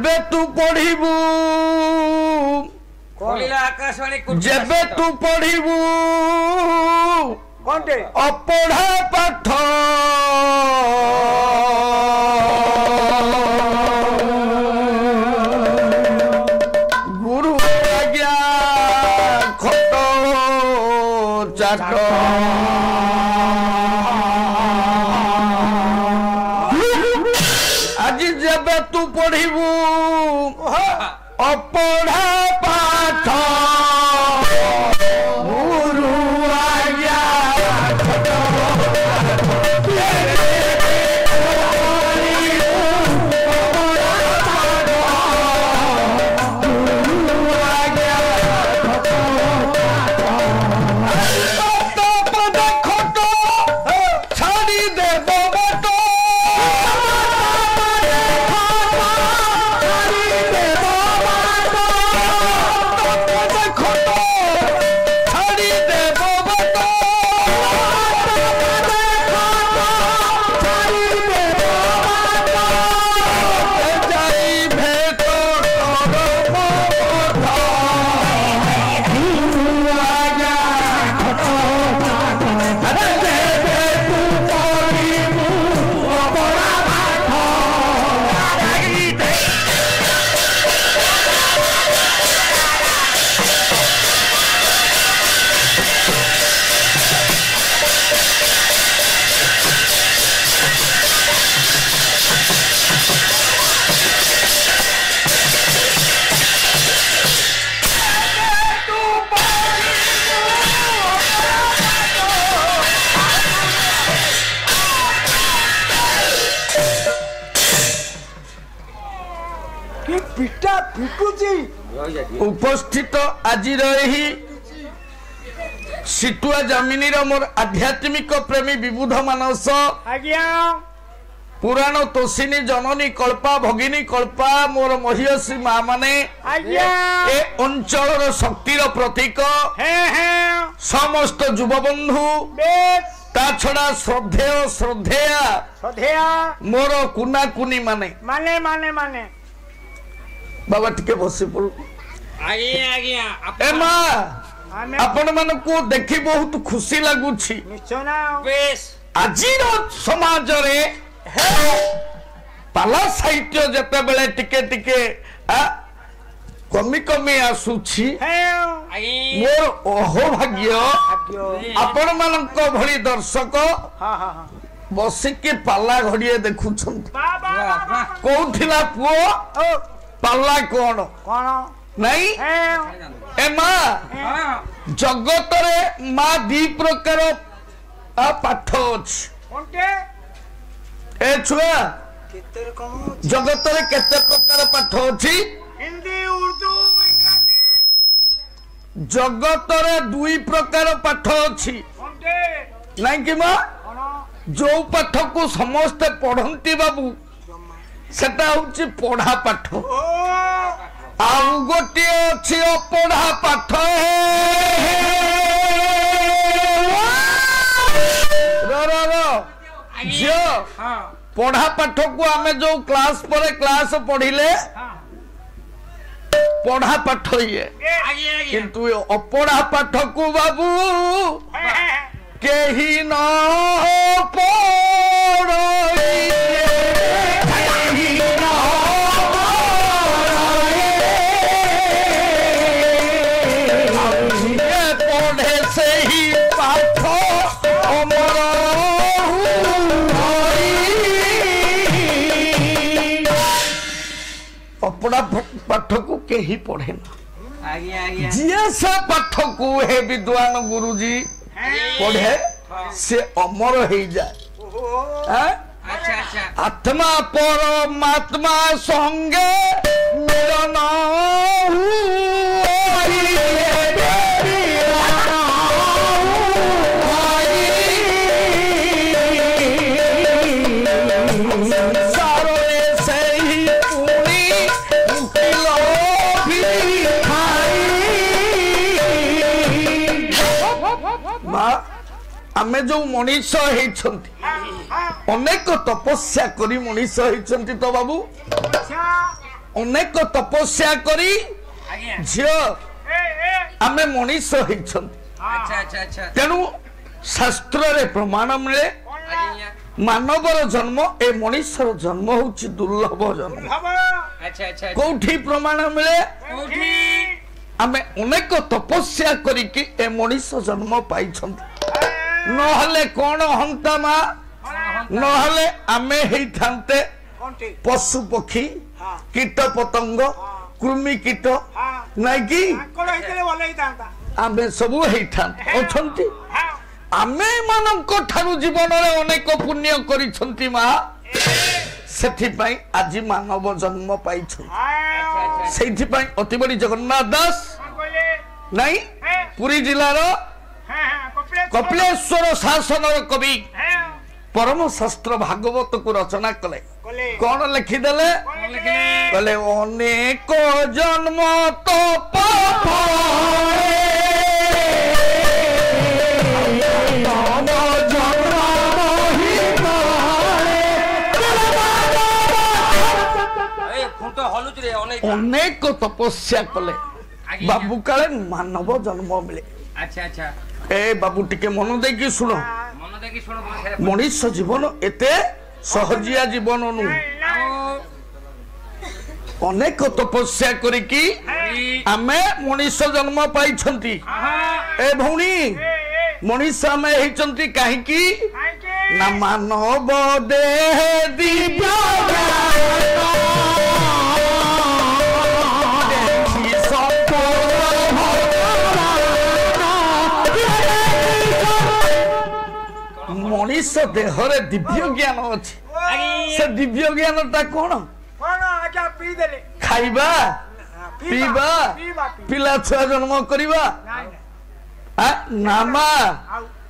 जेबे तू पढ़िबू आकाशवाणी जेबे तू पढ़िबू कौनटे अपढ़ा पाठ गुरु आज्ञा खट चाट आज जेबे तू पढ़िबू अपढ़ा पाठ गुरु आज्ञा छाड़ी दे बाबा पिटा फिटुची उपस्थित आज रही सिटुआ जमिनीर मोर आध्यात्मिक प्रेमी विबुध मानस आज्ञा पुराण तोषिनी जननी कल्पा भगिनी कल्पा मोर महिषी माँ माने आज्ञा ए अंचल शक्तिर प्रतीक हे हे समस्त युवबंधु बेस ता छड़ा श्रद्धेय श्रद्धेया सधेया मोर कुना कुनी माने माने माने माने बाबा टिके बसी पड़ू ए माँ आमे आपण मानकु देखि बहुत खुशी लागुछि निश्चय ना आजिर समाज रे पाला साहित्य जेते बेले टिके टिके कमी कमी आसुछि हे मोर अहोभाग्य आपण मानक भली दर्शक हां हां हां बसिके पाला घड़िए देखुछंती बाबा कोउथिला पुओ ओ पाला कोन कोन नहीं हे ए माँ जगत रे माँ दी प्रकार पाठ अछि कोनटे ए छुआ केते रकम जगत रे केते प्रकार पाठ अछि हिंदी उर्दू इंग्लिश जगत रे दुई प्रकार पाठ अछि कोनटे नहीं कि माँ कोन जो पाठ को समस्त पढ़ंती बाबू सेटा होछि पढ़ा पाठ ओ आउ गोटे अछि अपढ़ा पाठ झियो हां पढ़ा पाठ को आमे जो क्लास पर क्लास पढ़िले हां पढ़ा पाठ ये किंतु अपढ़ा पाठ को बाबू केही न पढ़े से ही पाठ अमर अपना पाठ को केही पढ़े ना जी से पाठ को हे विद्वान गुरुजी पढ़े से अमर हो जाए आत्मा परमात्मा संगे मिलन आमे जो मनीष होइछंती अनेक तपस्या करी मनीष होइछंती तो बाबू ଅନେକ ତପସ୍ୟା କରି ଆଜ୍ଞା ଝିଅ ଆମେ ମଣିଷ ହେଇଛନ୍ତି ଆଚ୍ଛା ଆଚ୍ଛା ଆଚ୍ଛା ତେଣୁ ଶାସ୍ତ୍ରରେ ପ୍ରମାଣ ମିଳେ ଆଜ୍ଞା ମାନବର ଜନ୍ମ ଏ ମଣିଷର ଜନ୍ମ ହଉଛି ଦୁର୍ଲଭ ଜନ୍ମ ଆଚ୍ଛା ଆଚ୍ଛା କୋଉଠି ପ୍ରମାଣ ମିଳେ କୋଉଠି ଆମେ ଅନେକ ତପସ୍ୟା କରିକି ଏ ମଣିଷ ଜନ୍ମ ପାଇଛନ୍ତି ନହେଲେ କଣ ହନ୍ତା ମା ନହେଲେ ଆମେ ହେଇଥାନ୍ତେ ପଶୁ ପକ୍ଷୀ କୀଟ ପତଙ୍ଗ କୃମି କୀଟ ନାଇଁ କି ଆମେ ସବୁ ହେଇଥାନ୍ତେ ଅଛନ୍ତି ଆମେ ମାନଙ୍କ ଠାରୁ ଜୀବନରେ ଅନେକ ପୁଣ୍ୟ କରିଛନ୍ତି ମା ସେଥିପାଇଁ ଆଜି ମାନବ ଜନ୍ମ ପାଇଛନ୍ତି ସେଇଥିପାଇଁ ଅତି ବଡ଼ି ଜଗନ୍ନାଥ ଦାସ ନାଇଁ ପୁରୀ ଜିଲ୍ଲାର କପିଳେଶ୍ୱର ଶାସନର କବି ପରମ ଶାସ୍ତ୍ର ଭାଗବତକୁ ରଚନା କଲେ କଣ ଲେଖିଦେଲେ କହିଲେ ଅନେକ ଜନ୍ମ ତପ ଅନେକ ତପସ୍ୟା କଲେ ବାବୁ କାଳେ ମାନବ ଜନ୍ମ ମିଳେ ଆଚ୍ଛା ଆଚ୍ଛା ଏ ବାବୁ ଟିକେ ମନ ଦେଇକି ଶୁଣ ମନ ଦେଖି ଶୁଣ ମଣିଷ ଜୀବନ ଏତେ ସହଜିଆ ଜୀବନ ନୁହେଁ ଅନେକ ତପସ୍ୟା କରିକି ଆମେ ମଣିଷ ଜନ୍ମ ପାଇଛନ୍ତି ଏ ଭଉଣୀ ମଣିଷ ଆମେ ହେଇଛନ୍ତି କାହିଁକି ନା ମାନବ ଦେହ ଦିବ୍ୟ ମଣିଷ ଦେହରେ ଦିବ୍ୟ ଜ୍ଞାନ ଅଛି ସେ ଦିବ୍ୟ ଜ୍ଞାନ ଟା କଣ ଖାଇବା ପିଇବା ପିଲା ଛୁଆ ଜନ୍ମ କରିବା ନାମା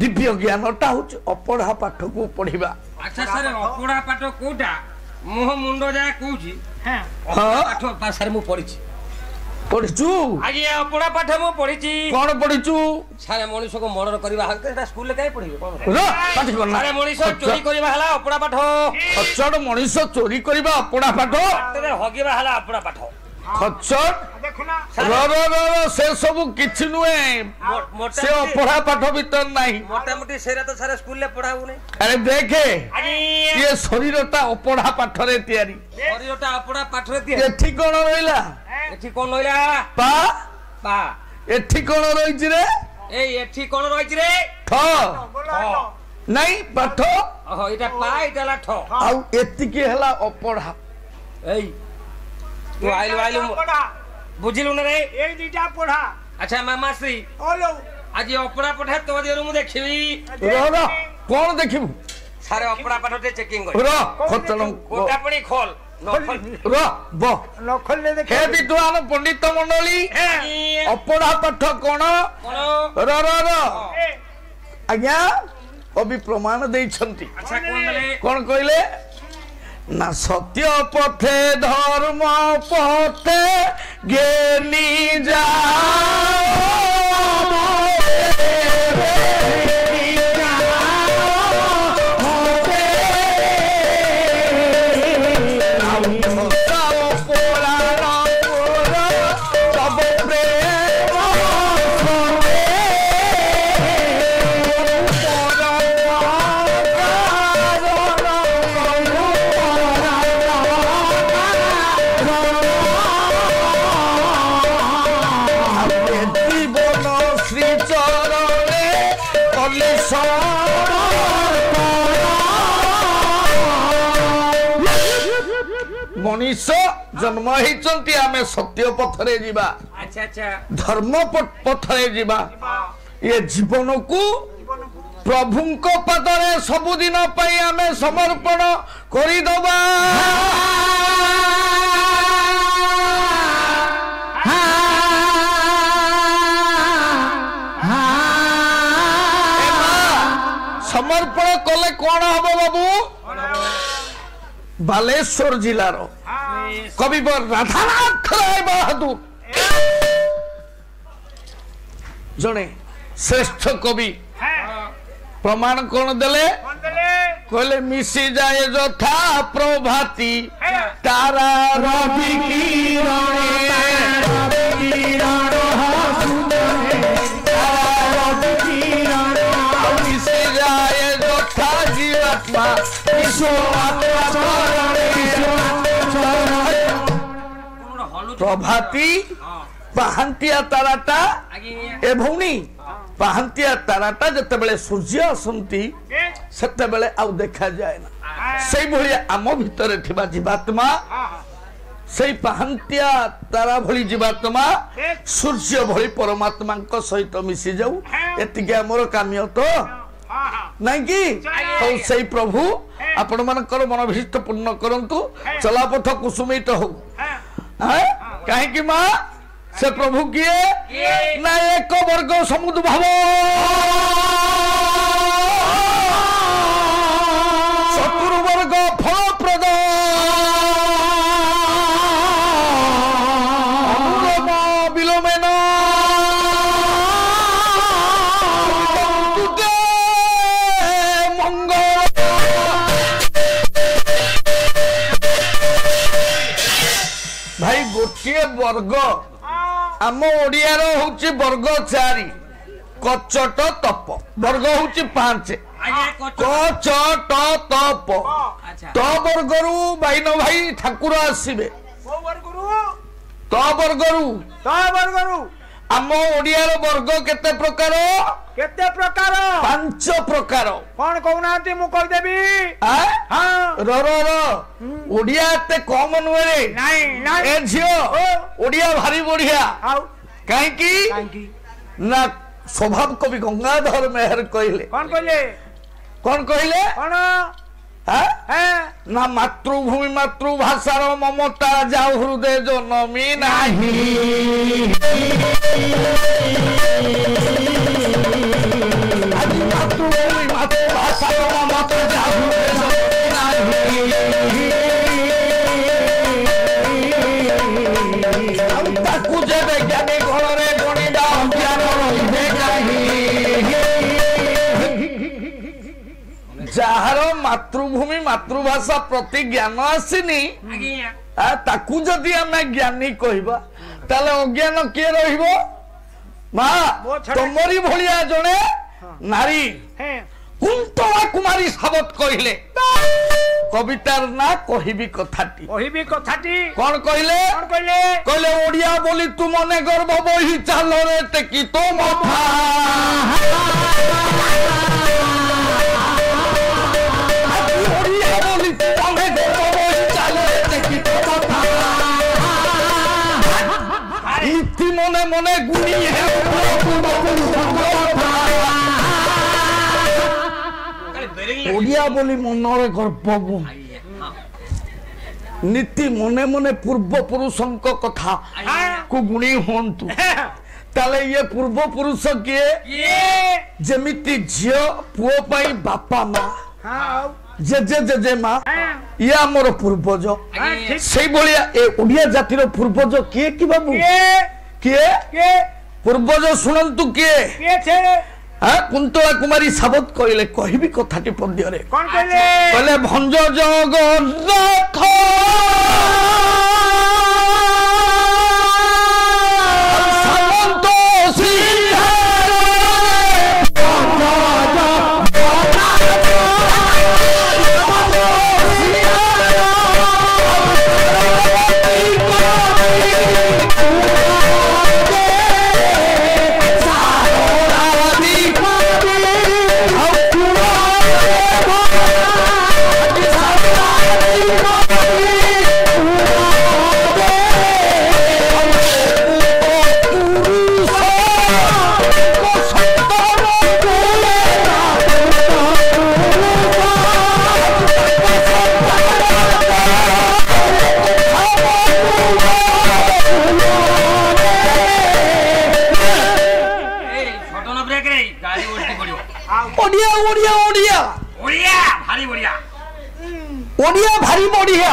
ଦିବ୍ୟ ଜ୍ଞାନଟା ହଉଛି ଅପଢା ପାଠକୁ ପଢିବା ଆଚ୍ଛା ସାର୍ ଅପଢା ପାଠ କୋଉଟା ମୁହ ମୁଣ୍ଡ ଯାହା କହୁଛି ପାଠ ସାର୍ ମୁଁ ପଢିଛି ପଢିଛୁ ଆଜ୍ଞା ଅପଢା ପାଠ ମୁଁ ପଢିଛି କଣ ପଢିଛୁ ସାର୍ ମଣିଷକୁ ମର୍ଡର କରିବା ସ୍କୁଲରେ କାହିଁ ପଢିବେ ସାର୍ ମଣିଷ ଚୋରି କରିବା ହେଲା ଅପଢା ପାଠ ଖଚଡ ମଣିଷ ଚୋରି କରିବା ଅପଢା ପାଠ ହଗିବା ହେଲା ଅପଢା ପାଠ ଖଚଡ ସେ ସବୁ କିଛି ନୁହେଁ ସେ ଅପଢା ପାଠ ଭିତରେ ନାହିଁ ମୋଟାମୋଟି ସେରା ତ ସାର୍ ସ୍କୁଲରେ ପଢା ହଉନି ଆରେ ଦେଖେ ଇଏ ଶରୀରଟା ଅପଢା ପାଠରେ ତିଆରି ଶରୀରଟା ଅପଢା ପାଠରେ ତିଆରି ଏଠି କଣ ରହିଲା ଏଠି କଣ ରହିଲା ପା ପା ଏଠି କଣ ରହିଛି ରେ ଏଇ ଏଠି କଣ ରହିଛି ରେ ଠ ନାଇଁ ପାଠ ଏଇଟା ପା ଏଇଟା ହେଲା ଠ ଆଉ ଏତିକି ହେଲା ଅପଢା ଏଇ ତୁ ଆଇଲୁ ବୁଝିଲୁ ନା ରେ ଏଇ ଦିଟା ପଢା ଆଚ୍ଛା ମାମାଶ୍ରୀ ଆଜି ଅପଢା ପଠା ତୋ ଦେହରୁ ମୁଁ ଦେଖିବି କଣ ଦେଖିବୁ ସାରେ ଅପଢା ପାଠ ଟିକେ ଚେକିଂ କରି କୋଟା ପଡି ଖୋଲ ବିଦ୍ୱାନ ପଣ୍ଡିତ ମଣ୍ଡଳୀ ଅପଢା ପାଠ କଣ ଆଜ୍ଞା କବି ପ୍ରମାଣ ଦେଇଛନ୍ତି କଣ କହିଲେ ନା ସତ୍ୟ ପଥେ ଧର୍ମ ପଥେ ଜ୍ଞାନୀ ଯା ମଣିଷ ଜନ୍ମ ହେଇଛନ୍ତି ଆମେ ସତ୍ୟ ପଥରେ ଯିବା ଧର୍ମ ପଥରେ ଯିବା ଏ ଜୀବନକୁ ପ୍ରଭୁଙ୍କ ପାଦରେ ସବୁଦିନ ପାଇଁ ଆମେ ସମର୍ପଣ କରିଦବା ସମର୍ପଣ କଲେ କଣ ହବ ବାବୁ ବାଲେଶ୍ୱର ଜିଲ୍ଲାର କବିବର ରାଧାନାଥ ରାୟ ବାହାଦୁର ଜଣେ ଶ୍ରେଷ୍ଠ କବି ପ୍ରମାଣ କଣ ଦେଲେ कहले मिशी जाए यथा प्रभाती तारा रवि मिशी जाए यथा जीवात्मा प्रभाती पाहांतिया ताराटा ए भौणी पाहांतिया ताराटा जते बेले सूर्य असंती सेते बेले आउ देखा जाए ना सेई भली आम भितरे थिबा जीवात्मा सेई पाहांतिया तारा भली जीवात्मा सूर्य भली परमात्मा को सहित मिसी जाऊ एतिके हमर काम्य तो नहीं कि तो सेई प्रभु आपण मानकर मनोभिष्ट पूर्ण करंतु चलापथ कुसुमित हो कहीं कि मां से प्रभु किए ना एक वर्ग समुद्र भाव चतुर्वर्ग फलप्रद विलोमेन मंगल भाई गोटे वर्ग आम ओडियार होची वर्ग 4 कचट तप वर्ग होची 5 कचट तप त वर्गरु बाइन भाई ठाकुर आसीबे त वर्गरु आम ओडियार वर्ग केते प्रकार 5 प्रकार कौन कहूनांती मु कह देबी ओडिया एते कम नुहे नहीं ए झियो ओडिया भारी बढ़िया कहीं ना स्वभाव कवि गंगाधर मेहर कहले कौन कहले ना मातृभूमि मातृभाषार ममता जाऊ हृदय जनमी नाही मातृभूमि मातृभाषार ममता जाऊ हृदय जनमी नाही ताकू जे वैज्ञानिक घरे गणित अज्ञान रहिबे नाही जार मातृभूमि मातृभाषा प्रति ज्ञान आसीनी ताकू जदि आमे ज्ञानी कहबा ताले अज्ञान किए रहिबो मा तमरी भलिया जणे नारी कुंतला कुमारी साबत कहिले कवितार ना कहिबी कथाटी कौन कहले कहले ओडिया बोली तू मने गर्व बही चाल रे टेकी तो माथा नीति मने मने गुणी ओडिया बोली मनरे गर्व नीति मने मने पूर्व पुरुषों कथा को गुणी हंतु ताले ये पूर्व पुरुष किए जेमिति झियो पुओ पाई बापा माँ जेजे जेजे माँ ये आमर पूर्वज से भाया ओडिया जातिर पूर्वज किए कि बाबू किए पूर्वज शुणु किए कुंतला कुमारी साबत कहले कहबी कथाटी पद्य रे कौन कहले कहले भंज जगन्नाथ सामंत ओडिया भारी बढ़िया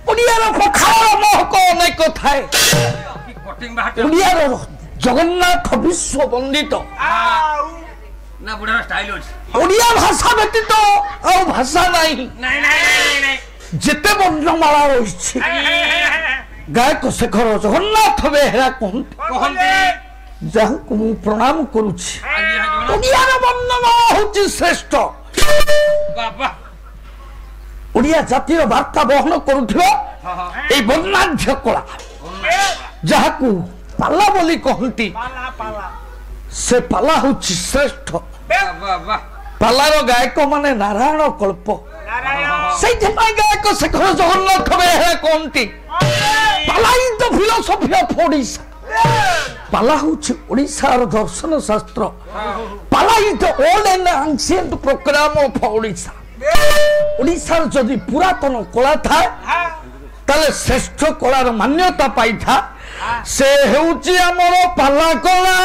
ओडिया पखार महक अनेक थाए ओडिया जगन्नाथ विश्व वंदित ନା ବୁଢାର ଷ୍ଟାଇଲ ଅଛି ଓଡ଼ିଆ ଭାଷା ବ୍ୟତୀତ ଆଉ ଭାଷା ନାହିଁ। ନାଇଁ ନାଇଁ ନାଇଁ ନାଇଁ ଯେତେ ବର୍ଣ୍ଣମାଳା ରହିଛି ଗାୟକ ଶେଖର ଜଗନ୍ନାଥ ବେହେରା କୁହନ୍ତି, କହନ୍ତି ଯାହାଙ୍କୁ ମୁଁ ପ୍ରଣାମ କରୁଛି। ଆଜ୍ଞା ଜଗନ୍ନାଥ ଓଡ଼ିଆର ବର୍ଣ୍ଣମାଳା ହଉଛି ଶ୍ରେଷ୍ଠ। ବାବା ଓଡ଼ିଆ ଜାତିର ବାର୍ତ୍ତା ବହନ କରୁଥିବା ଏଇ ବର୍ଣ୍ଣାଢ୍ୟ କଳା ଯାହାକୁ ପାଲା ବୋଲି କହନ୍ତି, ସେ ପାଲା ହଉଛି ଶ୍ରେଷ୍ଠ। ବାବା ପାଲାର ଗାୟକ ମାନେ ନାରାୟଣ କଳ୍ପ। ସେଇଥିପାଇଁ ଗାୟକ ଶେଖର ଜଗନ୍ନାଥ ବେହେରା କହନ୍ତି Pala is the philosophy of Odisha. Pala ହଉଛି ଓଡ଼ିଶାର ଦର୍ଶନ ଶାସ୍ତ୍ର। Pala is the old and ancient program of Odisha. ଓଡ଼ିଶାର ଯଦି ପୁରାତନ କଳା ଥାଏ ତାହେଲେ ଶ୍ରେଷ୍ଠ କଳାର ମାନ୍ୟତା ପାଇଥାଏ, ସେ ହେଉଛି ଆମର ପାଲା କଳା।